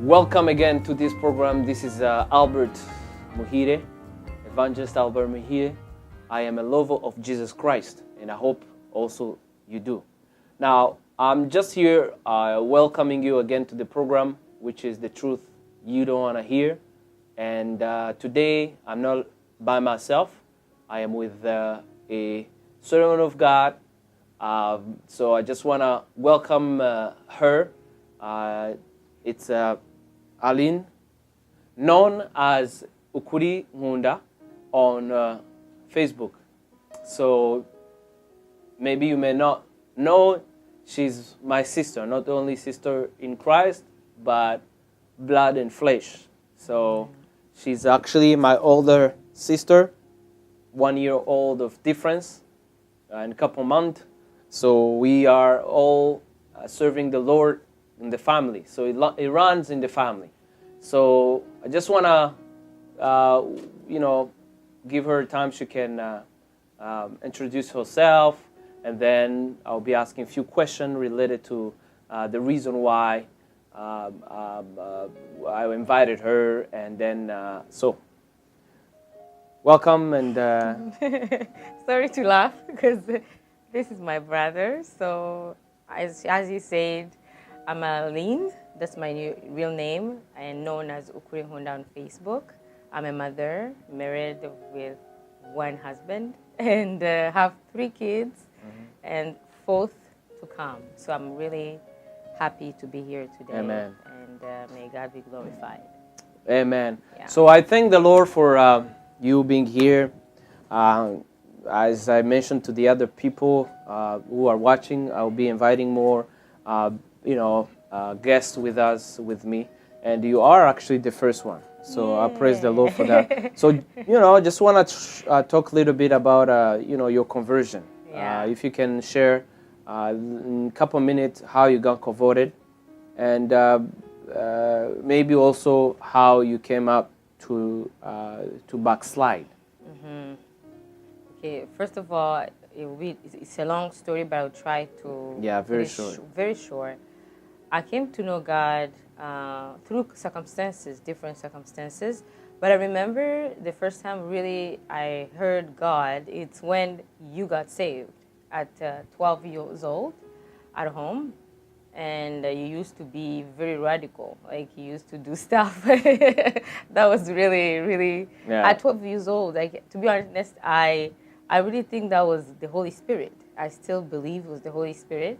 Welcome again to this program. This is Albert Muhire, Evangelist Albert Muhire. I am a lover of Jesus Christ, and I hope also you do. Now, I'm just here welcoming you again to the program, which is the truth you don't want to hear. And today, I'm not by myself. I am with a servant of God. So I just want to welcome her. It's Arlene, known as Ukuri Nkunda on Facebook. So maybe you may not know, she's my sister, not only sister in Christ, but blood and flesh. So she's actually my older sister, 1 year old of difference, in a couple months. So we are all serving the Lord in the family. So it runs in the family. So I just want to, give her time she can introduce herself, and then I'll be asking a few questions related to the reason why I invited her, and then so welcome. And sorry to laugh because this is my brother. So as you said, I'm Arlene. That's my real name. I am known as Ukuri Nkunda on Facebook. I'm a mother, married with one husband, and have 3 kids, and 4th to come. So I'm really happy to be here today. Amen. And may God be glorified. Amen. Yeah. So I thank the Lord for you being here. As I mentioned to the other people who are watching, I'll be inviting more, guests with me, and you are actually the first one. So I praise the Lord for that. So just want to talk a little bit about your conversion. Yeah. If you can share in a couple minutes how you got converted, and maybe also how you came up to backslide. Mm-hmm. Okay, first of all, it's a long story, but I'll try to... Yeah, very short. Very short. I came to know God through different circumstances. But I remember the first time really I heard God, it's when you got saved at 12 years old at home. And you used to be very radical, like you used to do stuff. That was really, really... Yeah. At 12 years old, to be honest, I really think that was the Holy Spirit. I still believe it was the Holy Spirit.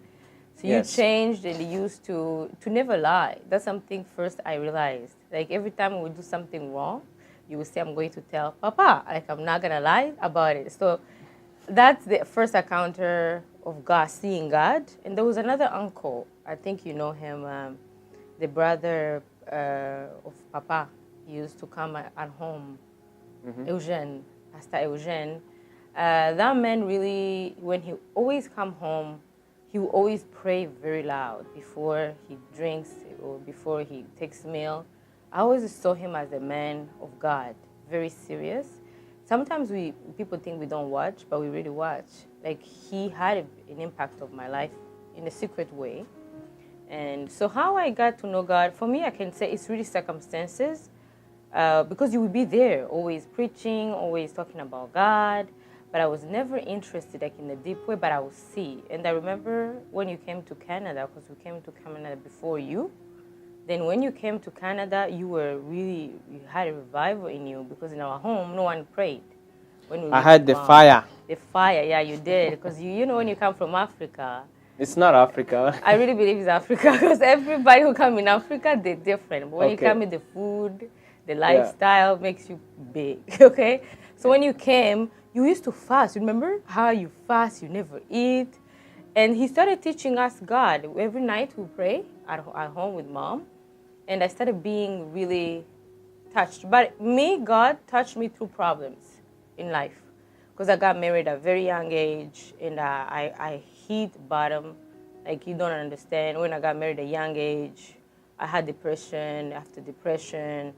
So Yes. You changed, and you used to never lie. That's something first I realized. Like every time we would do something wrong, you would say, I'm going to tell Papa. Like I'm not going to lie about it. So that's the first encounter of God, seeing God. And there was another uncle. I think you know him, the brother of Papa. He used to come at home, Eugene, Pastor Eugene. That man really, when he always come home, he will always pray very loud before he drinks or before he takes meal. I always saw him as a man of God, very serious. Sometimes people think we don't watch, but we really watch. Like he had an impact of my life in a secret way. And so how I got to know God, for me, I can say it's really circumstances, because you will be there, always preaching, always talking about God. But I was never interested like in a deep way, but I would see. And I remember when you came to Canada, because we came to Canada before you. Then when you came to Canada, you had a revival in you, because in our home, no one prayed. I had the fire. The fire, yeah, you did. Because when you come from Africa. It's not Africa. I really believe it's Africa, because everybody who come in Africa, they're different. But when you come with the food, the lifestyle makes you big, okay? So when you came, you used to fast. Remember how you fast, you never eat. And he started teaching us God. Every night we pray at home with Mom. And I started being really touched. But God touched me through problems in life. Because I got married at a very young age, and I hit bottom. Like you don't understand. When I got married at a young age, I had depression. After depression,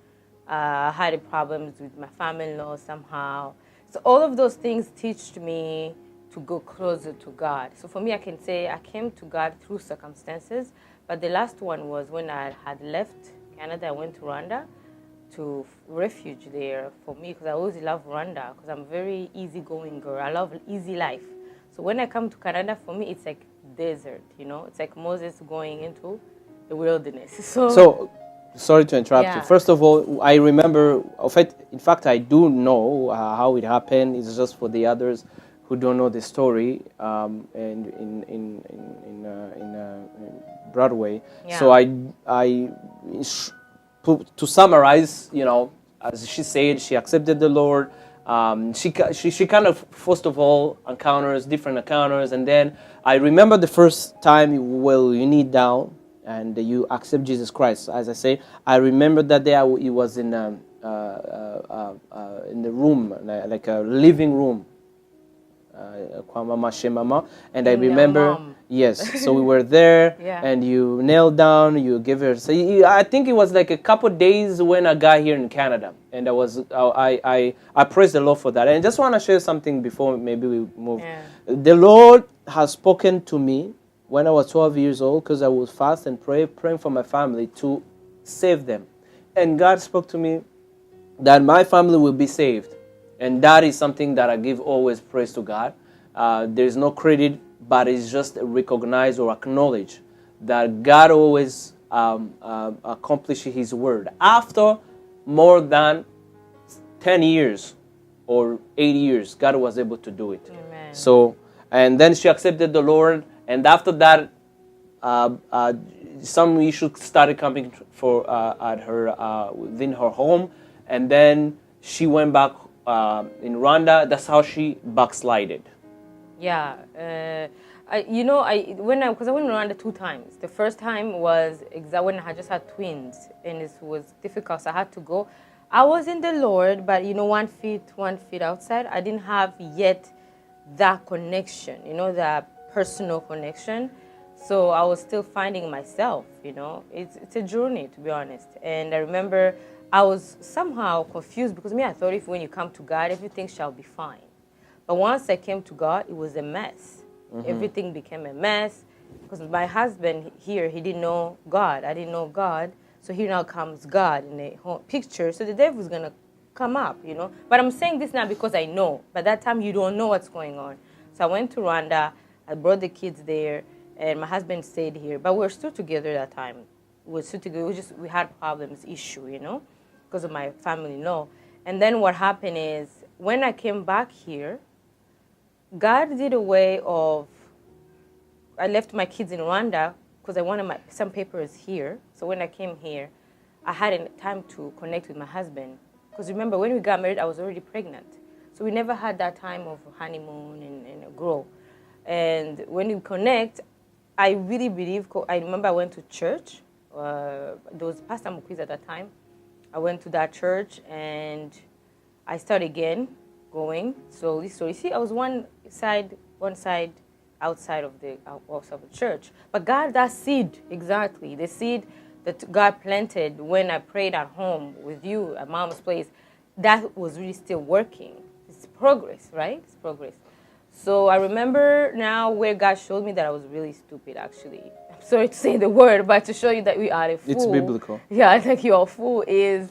I had problems with my family-in-law somehow. So all of those things taught me to go closer to God. So for me, I can say I came to God through circumstances, but the last one was when I had left Canada. I went to Rwanda to refuge there for me because I always love Rwanda because I'm a very easygoing girl. I love easy life. So when I come to Canada, for me, it's like desert, you know? It's like Moses going into the wilderness. So sorry to interrupt you. Yeah. First of all, I remember, in fact, I do know how it happened. It's just for the others who don't know the story. And in Broadway. Yeah. So to summarize, you know, as she said, she accepted the Lord. She kind of, first of all, different encounters, and then I remember the first time you kneel down and you accept Jesus Christ. As I say, I remember that day it was in the room, like a living room. And I remember, yes, so we were there, Yeah. and you knelt down, you give her. So I think it was like a couple of days when I got here in Canada, and I praise the Lord for that. And I just want to share something before maybe we move. Yeah. The Lord has spoken to me when I was 12 years old because I was fast and praying for my family to save them, and God spoke to me that my family will be saved. And that is something that I give always praise to God. There is no credit, but it's just recognize or acknowledge that God always accomplishes His word. After more than 10 years or 8 years, God was able to do it. Amen. So, and then she accepted the Lord, and after that, some issues started coming at her within her home, and then she went back. In Rwanda, that's how she backslided. Yeah, because I went to Rwanda 2 times. The first time was when I just had twins, and it was difficult, so I had to go. I was in the Lord, but 1 feet outside. I didn't have yet that connection, that personal connection. So I was still finding myself, It's a journey, to be honest. And I remember I was somehow confused because I thought when you come to God, everything shall be fine. But once I came to God, it was a mess. Mm-hmm. Everything became a mess because my husband here, he didn't know God. I didn't know God. So here now comes God in the whole picture. So the devil's going to come up, But I'm saying this now because I know. By that time, you don't know what's going on. So I went to Rwanda. I brought the kids there. And my husband stayed here. But we were still together that time. We were still together. We had problems, issue, because of my family-in-law. And then what happened is, when I came back here, God did a way of, I left my kids in Rwanda because I wanted some papers here. So when I came here, I had time to connect with my husband. Because remember, when we got married, I was already pregnant. So we never had that time of honeymoon and grow. And when we connect, I really believe, I remember I went to church. There was Pastor Mukwiz at that time. I went to that church and I started again going. So you see, I was one side outside of the church. But God, that seed, exactly, the seed that God planted when I prayed at home with you at Mom's place, that was really still working. It's progress, right? It's progress. So I remember now where God showed me that I was really stupid, actually. I'm sorry to say the word, but to show you that we are a fool. It's biblical. Yeah, I think you're a fool is,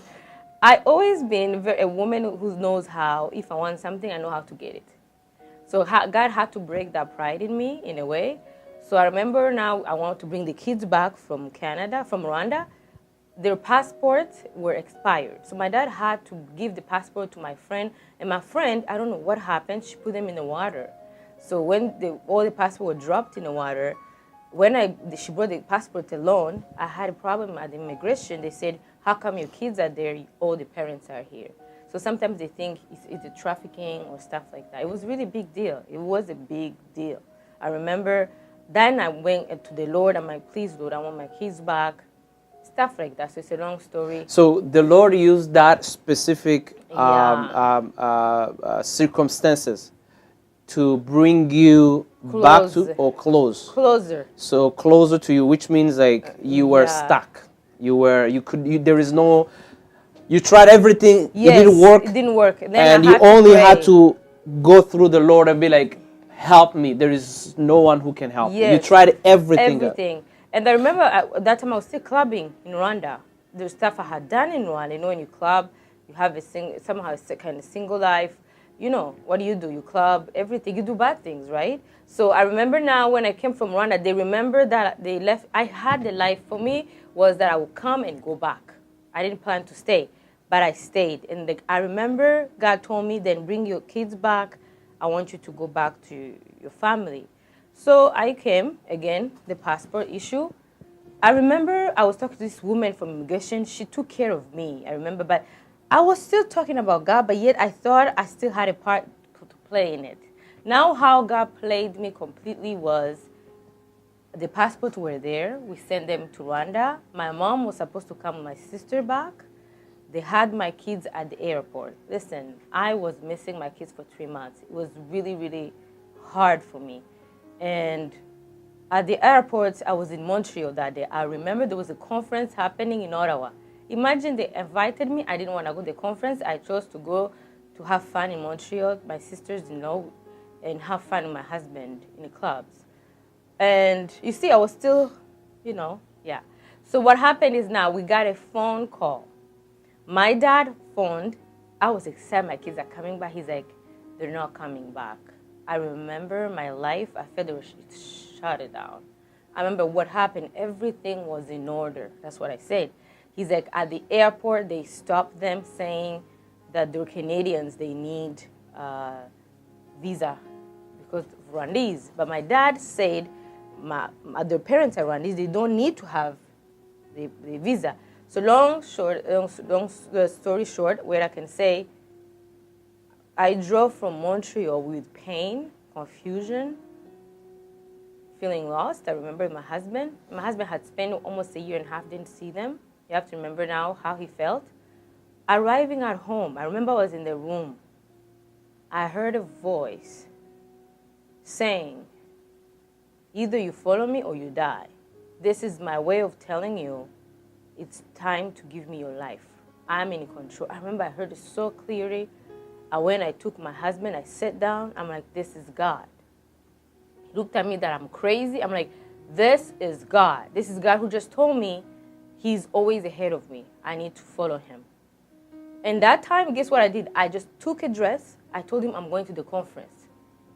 I always been a woman who knows how, if I want something, I know how to get it. So God had to break that pride in me, in a way. So I remember now I wanted to bring the kids back from Canada, from Rwanda. Their passports were expired. So my dad had to give the passport to my friend. And my friend, I don't know what happened, she put them in the water. So when all the passports were dropped in the water, when she brought the passport alone, I had a problem at the immigration. They said, how come your kids are there, all the parents are here? So sometimes they think it's a trafficking or stuff like that. It was really a big deal. It was a big deal. I remember then I went to the Lord. I'm like, please, Lord, I want my kids back. Stuff like that. So it's a long story. So the Lord used that specific circumstances to bring you back to or closer. So closer to you, which means like you were stuck. There is no. You tried everything. Yes, it didn't work. And you only had to go through the Lord and be like, help me. There is no one who can help. Yes. You tried everything. And I remember at that time I was still clubbing in Rwanda. the stuff I had done in Rwanda. You know, when you club, you have somehow a kind of single life. You know, what do? You club, everything. You do bad things, right? So I remember now when I came from Rwanda, they remember that they left. I had the life for me was that I would come and go back. I didn't plan to stay, but I stayed. And I remember God told me, then bring your kids back. I want you to go back to your family. So I came, again, the passport issue. I remember I was talking to this woman from immigration. She took care of me, I remember. But I was still talking about God, but yet I thought I still had a part to play in it. Now how God played me completely was the passports were there. We sent them to Rwanda. My mom was supposed to come with my sister back. They had my kids at the airport. Listen, I was missing my kids for 3 months. It was really, really hard for me. And at the airport, I was in Montreal that day. I remember there was a conference happening in Ottawa. Imagine they invited me. I didn't want to go to the conference. I chose to go to have fun in Montreal. My sisters didn't know, and have fun with my husband in the clubs. And you see, I was still, yeah. So what happened is now we got a phone call. My dad phoned. I was excited my kids are coming back. He's like, they're not coming back. I remember my life. I felt they were shut it down. I remember what happened. Everything was in order. That's what I said. He's like, at the airport, they stopped them saying that they're Canadians. They need visa because of Rwandese. But my dad said their parents are Rwandese. They don't need to have the visa. So long story short, where I can say, I drove from Montreal with pain, confusion, feeling lost. I remember my husband. My husband had spent almost a year and a half, didn't see them. You have to remember now how he felt. Arriving at home, I remember I was in the room. I heard a voice saying, either you follow me or you die. This is my way of telling you it's time to give me your life. I'm in control. I remember I heard it so clearly. And when I took my husband, I sat down. I'm like, this is God. He looked at me that I'm crazy. I'm like, this is God. This is God who just told me he's always ahead of me. I need to follow him. And that time, guess what I did? I just took a dress. I told him I'm going to the conference.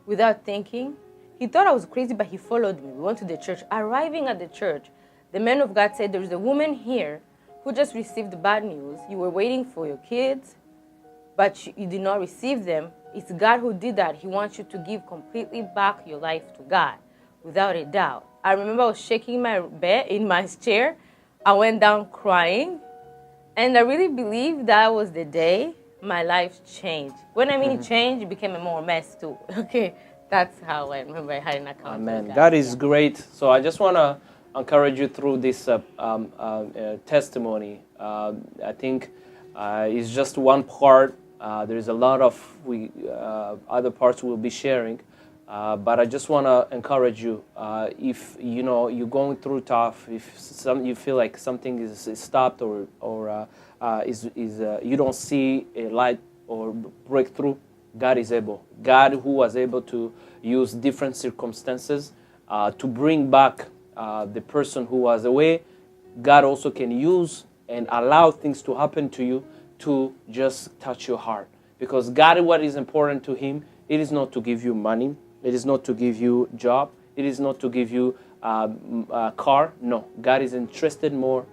Without thinking, he thought I was crazy, but he followed me. We went to the church. Arriving at the church, the man of God said, there's a woman here who just received the bad news. You were waiting for your kids, but you did not receive them. It's God who did that. He wants you to give completely back your life to God, without a doubt. I remember I was shaking my bed in my chair. I went down crying, and I really believe that was the day my life changed. When I mean change, it became a more mess too. Okay, that's how I remember I had an account. Amen. God is great. So I just want to encourage you through this testimony. I think it's just one part. There's a lot of other parts we'll be sharing. But I just want to encourage you, if you're going through tough, if you feel like something is stopped or you don't see a light or breakthrough, God is able. God who was able to use different circumstances to bring back the person who was away, God also can use and allow things to happen to you to just touch your heart. Because God, what is important to him, it is not to give you money. It is not to give you a job. It is not to give you a car. No, God is interested more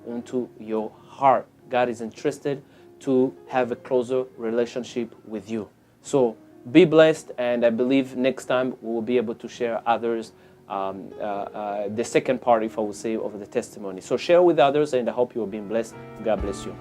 into your heart. God is interested to have a closer relationship with you. So be blessed, and I believe next time we will be able to share others, the second part, if I would say, of the testimony. So share with others, and I hope you are being blessed. God bless you.